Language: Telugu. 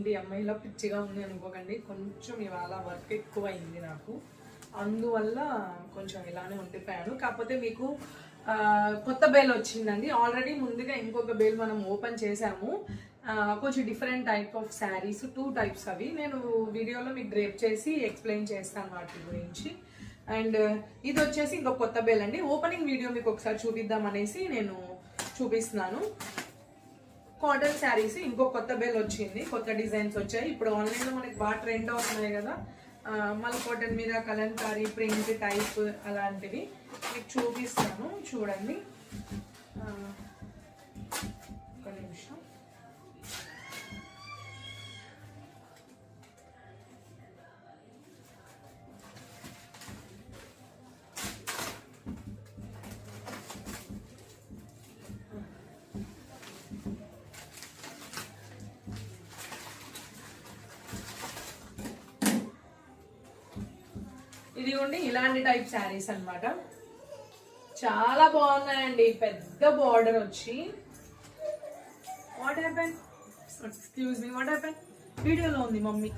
ఏంటి అమ్మాయిలో పిచ్చిగా ఉంది అనుకోకండి, కొంచెం ఇవాళ వర్క్ ఎక్కువ అయింది నాకు, అందువల్ల కొంచెం ఇలానే ఉండిపోయాను. కాకపోతే మీకు కొత్త బేల్ వచ్చిందండి. ఆల్రెడీ ముందుగా ఇంకొక బేల్ మనం ఓపెన్ చేసాము, కొంచెం different type of saris, 2 types అవి. నేను వీడియోలో మీకు డ్రేప్ చేసి ఎక్స్ప్లెయిన్ చేస్తాను వాటి గురించి. అండ్ ఇది వచ్చేసి ఇంకో కొత్త బేల్ అండి. ఓపెనింగ్ వీడియో మీకు ఒకసారి చూపిద్దాం అనేసి నేను చూపిస్తున్నాను. కాటన్ శారీస్ ఇంకో కొత్త బేల్ వచ్చింది, కొత్త డిజైన్స్ వచ్చాయి. ఇప్పుడు ఆన్లైన్లో మనకి బాగా ట్రెండ్ అవుతున్నాయి కదా, మల్ కాటన్ మీద కలంకారీ ప్రింట్ టైప్ అలాంటివి మీకు చూపిస్తాను, చూడండి. ఒక నిమిషం. ఇదిగోండి ఇలాంటి టైప్ శారీస్ అన్నమాట, చాలా బాగున్నాయండి. పెద్ద బార్డర్ వచ్చి, what happen, excuse me, what happen, వీడియోలో ఉంది మమ్మీ.